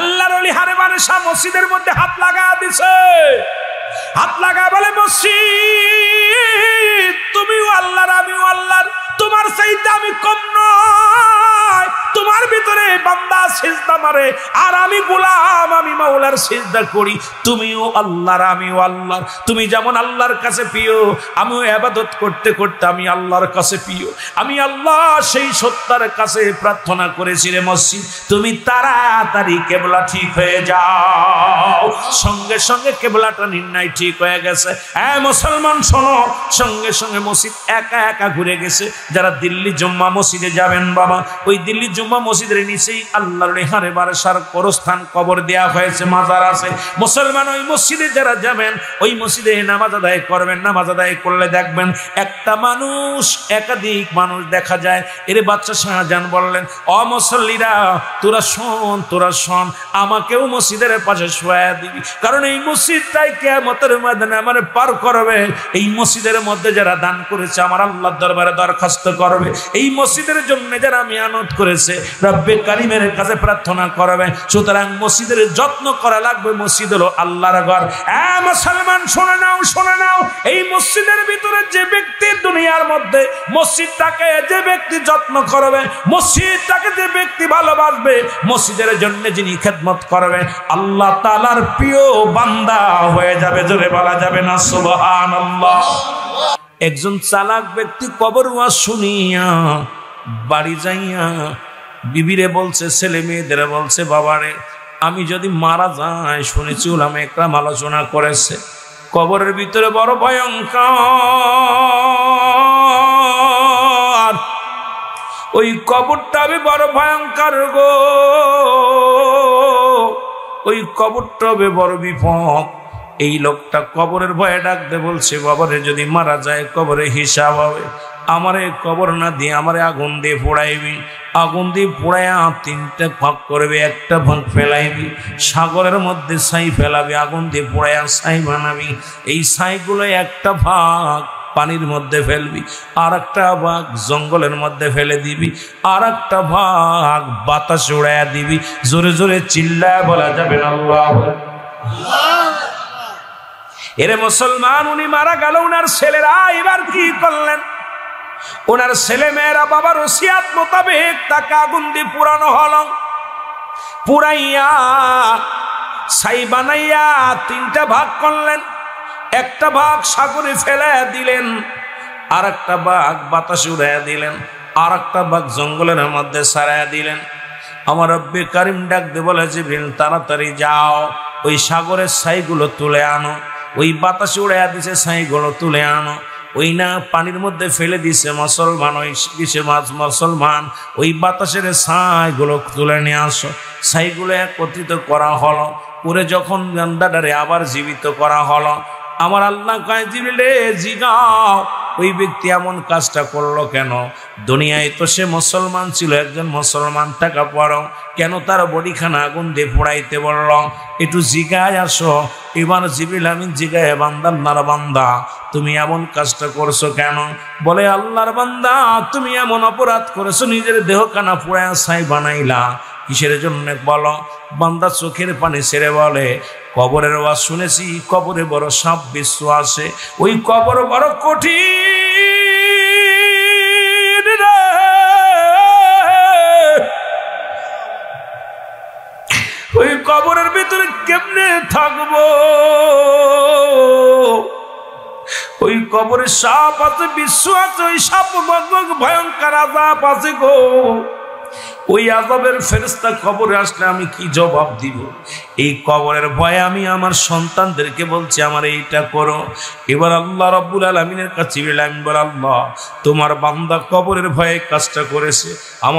আল্লাহর ওলি হারে বারে শাহ মসজিদের মধ্যে হাত লাগা দিছে। হাত লাগা বলে মসজিদ তুমিও আল্লাহর, আমিও আল্লাহর, তোমার চাইতে আমি কম নয়, তোমার ভিতরে বান্দা সিজদা মারে আর আমি গোলাম, আমি মাওলার সিজদা করি, তুমিও আল্লাহর, আমিও আল্লাহর। তুমি যেমন আল্লাহর কাছে প্রিয়, আমিও ইবাদত করতে করতে আমি আল্লাহর কাছে প্রিয়, আমি আল্লাহ সেই সত্তার কাছে প্রার্থনা করেছি রে মসজিদ, তুমি তাড়াতাড়ি কেবলা ঠিক হয়ে যাও। সঙ্গে সঙ্গে কেবলাটা নির্ণয় ঠিক হয়ে গেছে। হ্যাঁ মুসলমান শোনো, সঙ্গে সঙ্গে মসজিদ একা একা ঘুরে গেছে। যারা দিল্লি জুম্মা মসজিদে যাবেন বাবা, ওই দিল্লি জুম্মা মসজিদের নিচেই আল্লাহর হারে বারাসার কবরস্থান, কবর দেয়া হয়েছে, মাজার আছে। মুসলমান ওই মসজিদে যারা যাবেন ওই মসজিদে নামাজ আদায় করবেন। নামাজ আদায় করলে দেখবেন একটা মানুষ, একাধিক মানুষ দেখা যায়। এর বাচ্চা শাহজাহান বললেন, অমুসল্লিরা তোরা শোন, আমাকেও মসজিদের পাশে শোয়া দিবি, কারণ এই মসজিদটাই কিয়ামতের ময়দানে আমার পার করবে। এই মসজিদের মধ্যে যারা দান করেছে আমার আল্লাহর দরবারে দরখাস্ত করবে। এই মসজিদের জন্য যারা মেহনত করেছে রব্বে কারিমের কাছে প্রার্থনা করবে। সুতরাং মসজিদের যত্ন করা লাগবে। মসজিদ হলো আল্লাহর ঘর। মুসলমান শুনে নাও, এই মসজিদের ভিতরে যে ব্যক্তি দুনিয়ার মধ্যে মসজিদটাকে যে ব্যক্তি যত্ন করবে, মসজিদটাকে যে ব্যক্তি ভালোবাসবে, মসজিদের জন্য যিনি খেদমত করবে, আল্লাহ তাআলার প্রিয় বান্দা হয়ে যাবে। জোরে বলা যাবে না সুবহানাল্লাহ। একজন চালাক ব্যক্তি কবর ওয়াজ শুনিয়া বাড়ি যাইয়া বিবিরে বলছে, ছেলে মেয়েদের বলছে, বাবারে আমি যদি মারা যাই, শুনেছি উলামা একরাম আলোচনা করেছে কবরের ভিতরে বড় ভয়ঙ্কর, ওই কবরটা আমি বড় ভয়ঙ্কর গো, ওই কবরটা হবে বড় বিপদ। এই লোকটা কবরের ভয়ে ডাকতে বলছে, বাবারে যদি মারা যায় কবরে হিসাব হবে, আমারে কবর না দিয়ে আমারে আগুন দিয়ে পোড়াইবি, আগুন দিয়ে পোড়াইয়া 3টা ভাগ করবে, একটা ভাগ ফেলাইবি, সাগরের মধ্যে ছাই ফেলাবি, আগুন দিয়ে পোড়াইয়া ছাই বানাবি, এই ছাইগুলো একটা ভাগ পানির মধ্যে ফেলবি, আর একটা ভাগ জঙ্গলের মধ্যে ফেলে দিবি, আর একটা ভাগ বাতাসে উড়াইয়া দিবি। জোরে জোরে চিল্লায় বলা যাবে না আল্লাহু আকবার। এরে মুসলমান, উনি মারা গেল, উনার ছেলেরা এবার কি করলেন? ওনার ছেলে মেয়েরা বাবার ওসিয়াত মোতাবেক তাকে আগুন দিয়ে পুরানো হলো। পুরাইয়া ছাই বানাইয়া 3টা ভাগ করলেন। একটা ভাগ সাগরে ফেলে দিলেন, আর একটা ভাগ বাতাসে উড়াইয়া দিলেন, আর একটা ভাগ জঙ্গলের মধ্যে ছাড়াইয়া দিলেন। আমার রব্বে কারিম ডাক দিয়ে বলে, জিবরিল তাড়াতাড়ি যাও, ওই সাগরের ছাইগুলো তুলে আনো। ওই বাতাসে উড়াইয়া দিছে ছাইগুলো তুলে আনো। ওই না পানির মধ্যে ফেলে দিছে মুসলমান, ওই কিসের মাছ মুসলমান, ওই বাতাসের ছাইগুলো তুলে নিয়ে আসো। ছাইগুলো একত্রিত করা হলো, করে যখন গান্দাটারে আবার জীবিত করা হলো, আমার আল্লাহ কয়, জিবরিলে জিগাও ওই ব্যক্তি এমন কাজটা করলো কেন? দুনিয়ায় তো সে মুসলমান ছিল, একজন মুসলমান থাকা পরও কেন তার বডিখানা আগুন দিয়ে পোড়াইতে বলল? একটু জিগায় আসো। এবার জিবরিল আমিন জিগায়, বান্দা আল্লাহর বান্দা তুমি এমন কাজটা করছো কেন? বলে, আল্লাহর বান্দা তুমি এমন অপরাধ করেছো, নিজের দেহখানা পোড়ায়া ছাই বানাইলা, কিসের জন্য বলো? বান্দা চোখের পানি ছেড়ে বলে, কবরের ওয়াজ শুনেছি, কবরে বড় সাপ বিশ্ব আছে, ওই কবর বড় কঠিন রে, ওই কবরের ভিতরে কেমনে থাকবো? ওই কবরে সাপ আছে, বিশ্ব আছে, ওই সাপ ভয়ঙ্কর আযাব আছে গো। ওই আযাবের ফেরেশতা কবরে আসলে আমি কি জবাব দিব? এই কবরের ভয়ে আমি আমার সন্তানদেরকে বলছি আমার এইটা করো। এবার আল্লাহ রাব্বুল আলামিনের কাছে বললাম, আল্লাহ তোমার বান্দা কবরের ভয়ে কাজটা করেছে, আমার